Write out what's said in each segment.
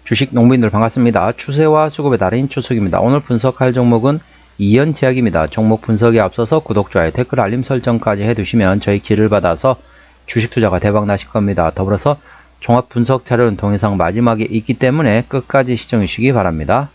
주식 농부인들 반갑습니다. 추세와 수급의 달인 추석입니다. 오늘 분석할 종목은 이연제약입니다. 종목 분석에 앞서서 구독, 좋아요, 댓글, 알림 설정까지 해두시면 저희 길을 받아서 주식 투자가 대박 나실 겁니다. 더불어서 종합 분석 자료는 동영상 마지막에 있기 때문에 끝까지 시청해 주시기 바랍니다.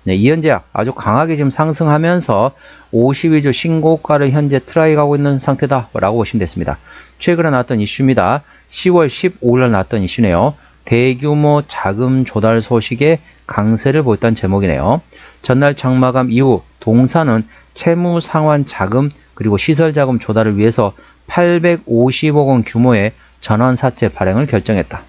네, 이연제약 아주 강하게 지금 상승하면서 52주 신고가를 현재 트라이하고 있는 상태다라고 보시면 됐습니다. 최근에 나왔던 이슈입니다. 10월 15일날 나왔던 이슈네요. 대규모 자금 조달 소식에 강세를 보였다는 제목이네요. 전날 장마감 이후 동사는 채무 상환 자금 그리고 시설 자금 조달을 위해서 850억 원 규모의 전환 사채 발행을 결정했다.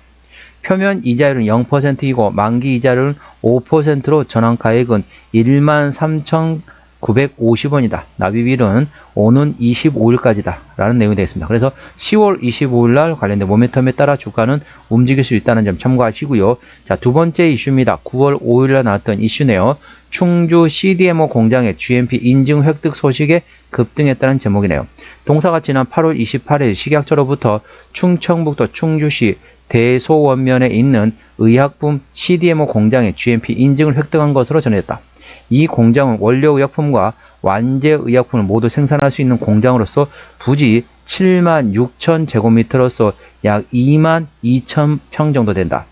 표면 이자율은 0%이고 만기 이자율은 5%로 전환가액은 13,950원이다. 납입일은 오는 25일까지다. 라는 내용이 되어 있습니다. 그래서 10월 25일 날 관련된 모멘텀에 따라 주가는 움직일 수 있다는 점 참고하시고요. 자, 두 번째 이슈입니다. 9월 5일 날 나왔던 이슈네요. 충주 CDMO 공장의 GMP 인증 획득 소식에 급등했다는 제목이네요. 동사가 지난 8월 28일 식약처로부터 충청북도 충주시 대소원면에 있는 의약품 CDMO 공장의 GMP 인증을 획득한 것으로 전해졌다. 이 공장은 원료 의약품과 완제 의약품을 모두 생산할 수 있는 공장으로서 부지 7만 6천 제곱미터로서 약 2만 2천 평 정도 된다.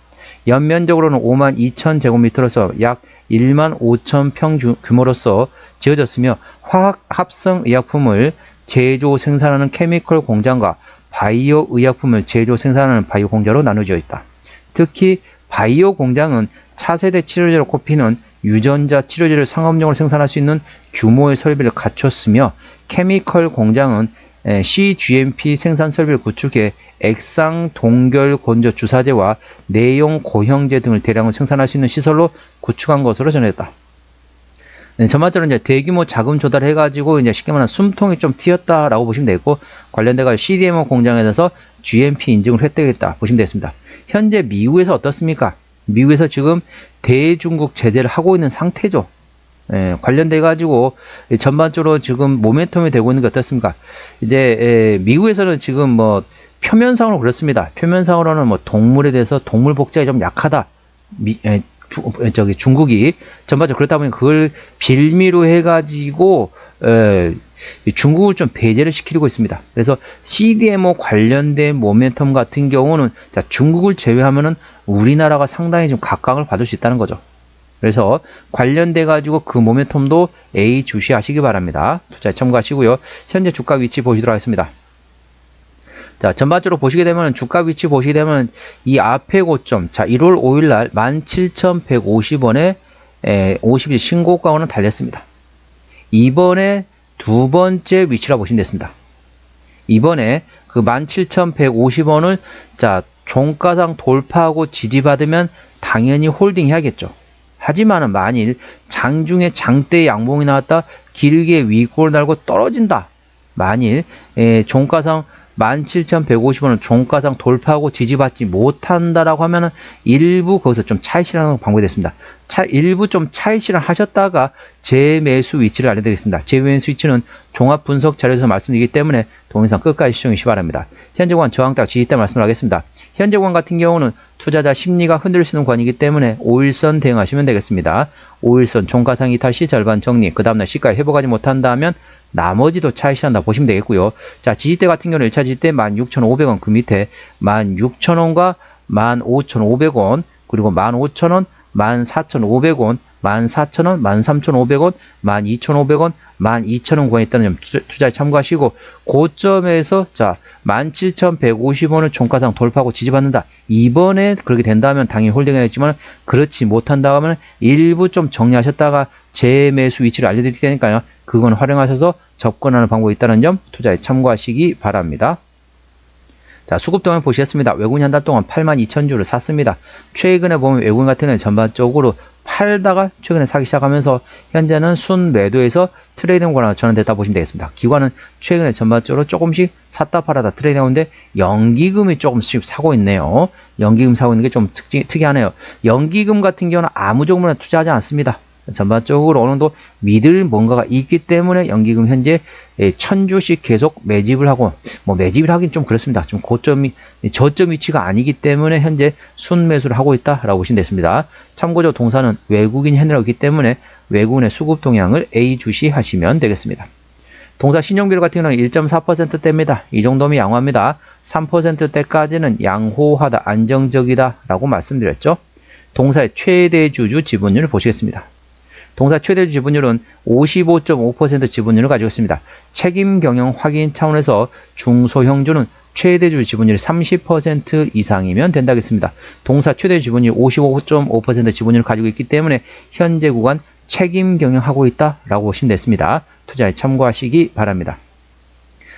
연면적으로는 5만 2천 제곱미터로서 약 1만 5천 평 규모로서 지어졌으며 화학 합성 의약품을 제조 생산하는 케미컬 공장과 바이오 의약품을 제조 생산하는 바이오 공장으로 나누어져 있다. 특히 바이오 공장은 차세대 치료제로 꼽히는 유전자 치료제를 상업용으로 생산할 수 있는 규모의 설비를 갖췄으며 케미컬 공장은 CGMP 생산 설비를 구축해 액상 동결 건조 주사제와 내용 고형제 등을 대량으로 생산할 수 있는 시설로 구축한 것으로 전해졌다. 전반적으로 이제 대규모 자금 조달해가지고 이제 쉽게 말하면 숨통이 좀 튀었다라고 보시면 되고 관련돼가 CDMO 공장에 대해서 GMP 인증을 획득했다 보시면 되겠습니다. 현재 미국에서 어떻습니까? 미국에서 지금 대중국 제재를 하고 있는 상태죠. 관련돼가지고 전반적으로 지금 모멘텀이 되고 있는 게 어떻습니까? 이제 미국에서는 지금 뭐 표면상으로 그렇습니다. 표면상으로는 뭐 동물에 대해서 동물 복제가 좀 약하다. 중국이 전반적으로 그렇다 보니 그걸 빌미로 해가지고 중국을 좀 배제를 시키고 있습니다. 그래서 CDMO 관련된 모멘텀 같은 경우는 자, 중국을 제외하면은 우리나라가 상당히 좀 각광을 받을 수 있다는 거죠. 그래서 관련돼 가지고 그 모멘텀도 A 주시하시기 바랍니다. 투자에 참고하시고요. 현재 주가 위치 보시도록 하겠습니다. 자, 전반적으로 보시게 되면 주가 위치 보시게 되면 이 앞에 고점, 자, 1월 5일 날 17,150원에 50일 신고가와는 달렸습니다. 이번에 두 번째 위치라고 보시면 됐습니다. 이번에 그 17,150원을 자, 종가상 돌파하고 지지받으면 당연히 홀딩 해야겠죠. 하지만은 만일 장중에 장대 양봉이 나왔다 길게 위골 달고 떨어진다. 만일 종가상 17,150원을 종가상 돌파하고 지지받지 못한다라고 하면은 일부 거기서 좀 차익 실현하는 방법이 됐습니다. 일부 좀 차익 실현 하셨다가 재매수 위치를 알려드리겠습니다. 재매수 위치는 종합 분석 자료에서 말씀드리기 때문에 동영상 끝까지 시청해 주시기 바랍니다. 현재 구간 저항딱 지지대 말씀을 하겠습니다. 현재 구간 같은 경우는 투자자 심리가 흔들릴 수 있는 구간이기 때문에 5일선 대응하시면 되겠습니다. 5일선 종가상 이탈 시 절반 정리, 그 다음날 시가에 회복하지 못한다면 나머지도 차익 실현한다 보시면 되겠고요. 자, 지지대 같은 경우는 1차 지지대 16,500원 그 밑에 16,000원과 15,500원 그리고 15,000원, 14,500원, 14,000원, 13,500원, 12,500원, 12,000원 구간에 있다는 점 투자에 참고하시고 고점에서 자 17,150원을 종가상 돌파하고 지지받는다. 이번에 그렇게 된다면 당연히 홀딩해야겠지만 그렇지 못한다 하면 일부 좀 정리하셨다가 재매수 위치를 알려드릴 테니까요. 그건 활용하셔서 접근하는 방법이 있다는 점 투자에 참고하시기 바랍니다. 자, 수급 동안 보시겠습니다. 외국인 한 달 동안 82,000주를 샀습니다. 최근에 보면 외국인 같은 경우는 전반적으로 팔다가 최근에 사기 시작하면서 현재는 순매도에서 트레이딩 권한으로 전환됐다 보시면 되겠습니다. 기관은 최근에 전반적으로 조금씩 샀다 팔아다 트레이딩 하는데 연기금이 조금씩 사고 있네요. 연기금 사고 있는 게 좀 특이하네요. 연기금 같은 경우는 아무 종목이나 투자하지 않습니다. 전반적으로 어느 정도 믿을 뭔가가 있기 때문에 연기금 현재 1000주씩 계속 매집을 하고, 뭐 매집을 하긴 좀 그렇습니다. 좀 고점이 저점 위치가 아니기 때문에 현재 순매수를 하고 있다라고 보시면 되겠습니다. 참고로 동사는 외국인 현이라고 있기 때문에 외국인의 수급 동향을 A 주시하시면 되겠습니다. 동사 신용비율 같은 경우는 1.4%대입니다. 이 정도면 양호합니다. 3%대까지는 양호하다, 안정적이다 라고 말씀드렸죠. 동사의 최대 주주 지분율을 보시겠습니다. 동사 최대 주주 지분율은 55.5% 지분율을 가지고 있습니다. 책임 경영 확인 차원에서 중소형주는 최대 주주 지분율이 30% 이상이면 된다겠습니다. 동사 최대 지분율이 55.5% 지분율을 가지고 있기 때문에 현재 구간 책임 경영하고 있다라고 보시면 됐습니다. 투자에 참고하시기 바랍니다.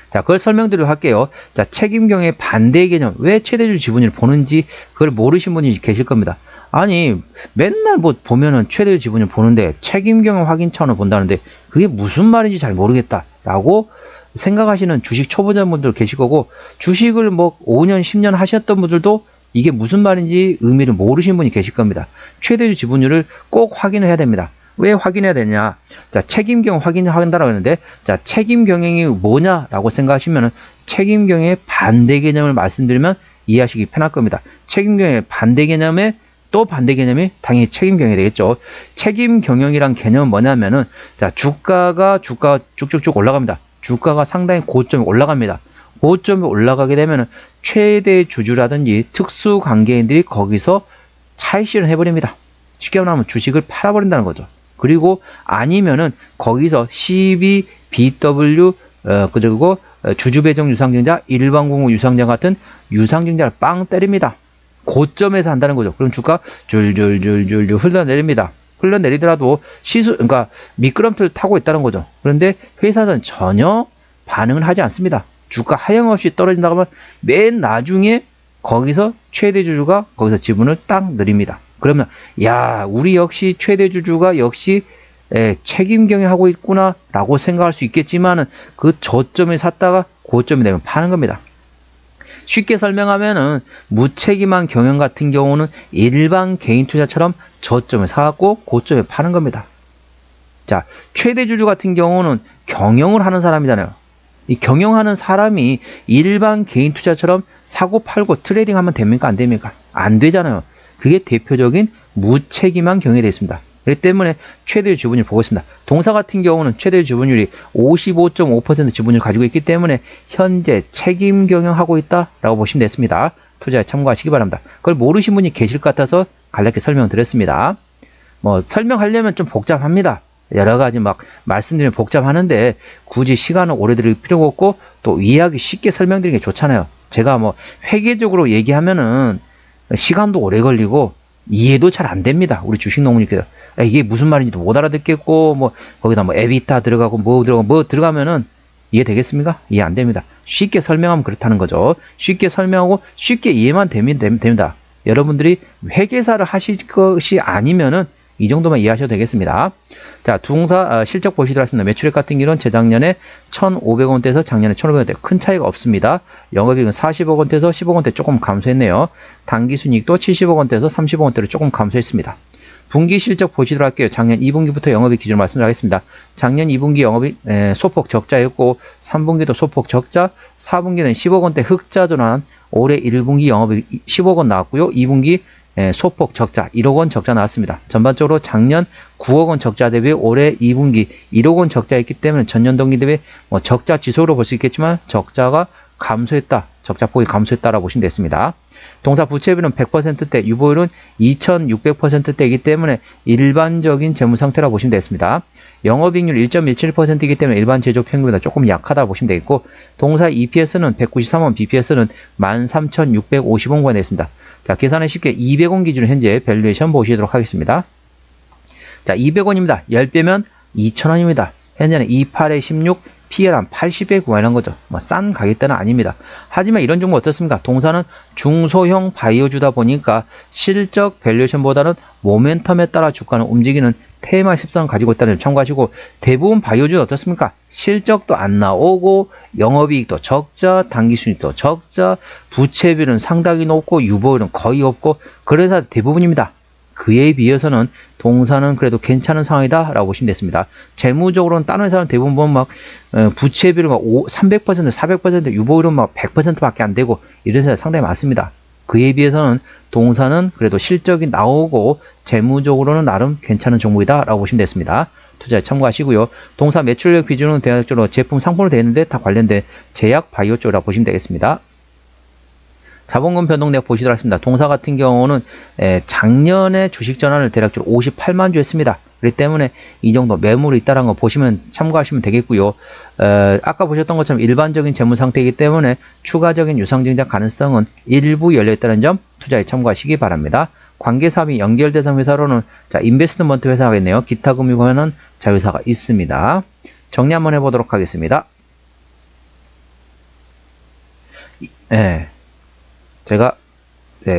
자, 그걸 설명드리도록 할게요. 자, 책임 경영의 반대 개념, 왜 최대주 지분율을 보는지 그걸 모르신 분이 계실 겁니다. 아니, 맨날 뭐 보면은 최대주 지분율 보는데 책임 경영 확인 차원을 본다는데 그게 무슨 말인지 잘 모르겠다라고 생각하시는 주식 초보자분들 계실 거고, 주식을 뭐 5년, 10년 하셨던 분들도 이게 무슨 말인지 의미를 모르신 분이 계실 겁니다. 최대주 지분율을 꼭 확인을 해야 됩니다. 왜 확인해야 되냐? 자, 책임 경영 확인한다라고 했는데, 자, 책임 경영이 뭐냐라고 생각하시면은 책임 경영의 반대 개념을 말씀드리면 이해하시기 편할 겁니다. 책임 경영의 반대 개념에 또 반대 개념이 당연히 책임 경영이 되겠죠. 책임 경영이란 개념은 뭐냐면은, 자, 주가가 쭉쭉쭉 올라갑니다. 주가가 상당히 고점에 올라갑니다. 고점에 올라가게 되면은 최대 주주라든지 특수 관계인들이 거기서 차익 실현해 버립니다. 쉽게 말하면 주식을 팔아버린다는 거죠. 그리고 아니면은 거기서 CB, BW, 그리고 주주배정 유상증자, 일반공모 유상증자 같은 유상증자를 빵 때립니다. 고점에서 한다는 거죠. 그럼 주가 줄줄줄줄 흘러내립니다. 흘러내리더라도 그러니까 미끄럼틀을 타고 있다는 거죠. 그런데 회사는 전혀 반응을 하지 않습니다. 주가 하염없이 떨어진다고 하면 맨 나중에 거기서 최대 주주가 거기서 지분을 딱 늘립니다. 그러면 야, 우리 역시 최대 주주가 역시 책임 경영하고 있구나 라고 생각할 수 있겠지만은 그 저점에 샀다가 고점이 되면 파는 겁니다. 쉽게 설명하면은 무책임한 경영 같은 경우는 일반 개인 투자처럼 저점에 사갖고 고점에 파는 겁니다. 자, 최대 주주 같은 경우는 경영을 하는 사람이잖아요. 이 경영하는 사람이 일반 개인 투자처럼 사고 팔고 트레이딩 하면 됩니까? 안 됩니까? 안 되잖아요. 그게 대표적인 무책임한 경영이 되겠습니다. 그렇기 때문에 최대 지분율 보고 있습니다. 동사 같은 경우는 최대 지분율이 55.5% 지분율을 가지고 있기 때문에 현재 책임 경영하고 있다라고 보시면 됐습니다. 투자에 참고하시기 바랍니다. 그걸 모르신 분이 계실 것 같아서 간략히 설명드렸습니다. 뭐 설명하려면 좀 복잡합니다. 여러 가지 막 말씀드리면 복잡하는데 굳이 시간을 오래 들일 필요가 없고 또 이해하기 쉽게 설명드리는 게 좋잖아요. 제가 뭐 회계적으로 얘기하면은 시간도 오래 걸리고 이해도 잘 안 됩니다. 우리 주식 농부님께서 이게 무슨 말인지도 못 알아듣겠고 뭐 거기다 뭐 에비타 들어가고 뭐 들어가면은 이해 되겠습니까? 이해 안 됩니다. 쉽게 설명하면 그렇다는 거죠. 쉽게 설명하고 쉽게 이해만 됩니다. 여러분들이 회계사를 하실 것이 아니면은 이 정도만 이해하셔도 되겠습니다. 자, 동사 실적 보시도록 하겠습니다. 매출액 같은 경우는 재작년에 1,500원대에서 작년에 1,500원대 큰 차이가 없습니다. 영업이익은 40억 원대에서 10억 원대 조금 감소했네요. 단기순이익도 70억 원대에서 30억 원대로 조금 감소했습니다. 분기 실적 보시도록 할게요. 작년 2분기부터 영업이익 기준으로 말씀드리겠습니다. 작년 2분기 영업이익 소폭 적자였고 3분기도 소폭 적자, 4분기는 10억 원대 흑자 전환, 올해 1분기 영업이익 10억 원 나왔고요. 2분기 소폭 적자 1억 원 적자 나왔습니다. 전반적으로 작년 9억 원 적자 대비 올해 2분기 1억 원 적자였기 때문에 전년 동기 대비 뭐 적자 지수로 볼 수 있겠지만 적자가 감소했다. 적자폭이 감소했다라고 보시면 됐습니다. 동사 부채비율은 100%대, 유보율은 2600%대이기 때문에 일반적인 재무 상태라고 보시면 되겠습니다. 영업이익률 1.17%이기 때문에 일반 제조 평균보다 조금 약하다고 보시면 되겠고, 동사 EPS는 193원, BPS는 13,650원가 됐습니다. 자, 계산은 쉽게 200원 기준으로 현재 밸류에이션 보시도록 하겠습니다. 자, 200원입니다. 10배면 2,000원입니다. 현재는 28에 16, PL 한 80에 구하는 거죠. 뭐 싼 가격대는 아닙니다. 하지만 이런 종목 어떻습니까? 동사는 중소형 바이오주다 보니까 실적 밸류에이션보다는 모멘텀에 따라 주가는 움직이는 테마 습성을 가지고 있다는 점 참고하시고, 대부분 바이오주는 어떻습니까? 실적도 안 나오고 영업이익도 적자, 단기순이익도 적자, 부채비율은 상당히 높고 유보율은 거의 없고, 그래서 대부분입니다. 그에 비해서는 동사는 그래도 괜찮은 상황이다 라고 보시면 됐습니다. 재무적으로는 다른 회사는 대부분 보면 막 부채 비율 막 300%, 400%, 유보율은 막 100%밖에 안 되고 이런 회사 상당히 많습니다. 그에 비해서는 동사는 그래도 실적이 나오고 재무적으로는 나름 괜찮은 종목이다 라고 보시면 됐습니다. 투자에 참고하시고요. 동사 매출력 비중은 대략적으로 제품 상품으로 되어 있는데 다 관련된 제약 바이오 쪽이라고 보시면 되겠습니다. 자본금 변동 내역 보시도록 하겠습니다. 동사 같은 경우는 작년에 주식 전환을 대략적으로 58만 주 했습니다. 그렇기 때문에 이 정도 매물이 있다는 거 보시면 참고하시면 되겠고요. 아까 보셨던 것처럼 일반적인 재무 상태이기 때문에 추가적인 유상 증자 가능성은 일부 열려 있다는 점 투자에 참고하시기 바랍니다. 관계사업이 연결대상 회사로는 인베스트먼트 회사가 있네요. 기타 금융회사는 자회사가 있습니다. 정리 한번 해보도록 하겠습니다. 제가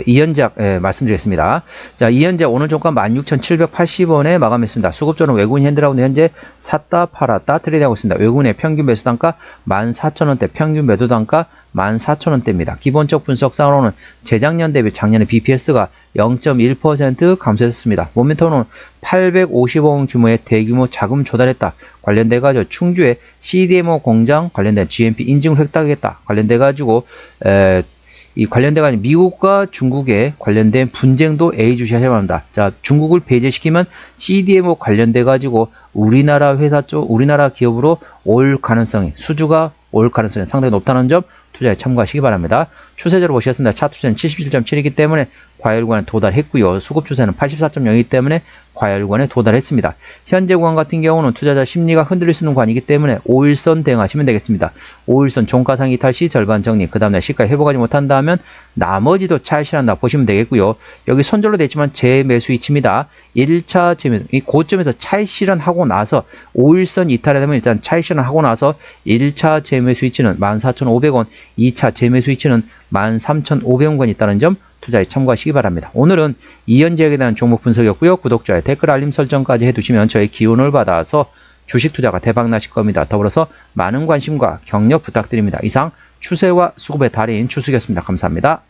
이현작 말씀드리겠습니다. 자, 이현작 오늘 종가 16,780원에 마감했습니다. 수급조는 외국인 핸드라운드 현재 샀다 팔았다 트레이드하고 있습니다. 외국인의 평균 매수 단가 14,000원대, 평균 매도 단가 14,000원대입니다. 기본적 분석상으로는 재작년 대비 작년에 BPS가 0.1% 감소했습니다. 모멘텀은 850억 규모의 대규모 자금 조달했다. 관련돼가지고 충주의 CDMO 공장 관련된 GMP 인증을 획득하겠다. 관련돼가지고 이 관련돼가지고 미국과 중국에 관련된 분쟁도 예의주시하셔야 합니다. 자, 중국을 배제시키면 CDMO 관련돼가지고 우리나라 회사 쪽, 우리나라 기업으로 올 가능성이, 수주가 올 가능성이 상당히 높다는 점 투자에 참고하시기 바랍니다. 추세적으로 보시겠습니다. 차트 추세는 77.7이기 때문에 과열구간에 도달했고요. 수급 추세는 84.0이기 때문에 과열구간에 도달했습니다. 현재 구간 같은 경우는 투자자 심리가 흔들릴 수 있는 구간이기 때문에 5일선 대응하시면 되겠습니다. 5일선 종가상이 탈시 절반 정리, 그 다음날 시가 회복하지 못한다면 나머지도 차익실한다 보시면 되겠고요. 여기 손절로 되어 있지만 재매수 위치입니다. 1차 재매수, 이 고점에서 차익 실현하고 나서 5일선 이탈이 되면 일단 차익 실현하고 나서 1차 재매수 위치는 14,500원, 2차 재매수 위치는 13,500원권이 있다는 점 투자에 참고하시기 바랍니다. 오늘은 이현제약에 대한 종목 분석이었고요. 구독, 좋아요, 댓글, 알림 설정까지 해두시면 저의 기운을 받아서 주식 투자가 대박 나실 겁니다. 더불어서 많은 관심과 격려 부탁드립니다. 이상 추세와 수급의 달인 추수기였습니다. 감사합니다.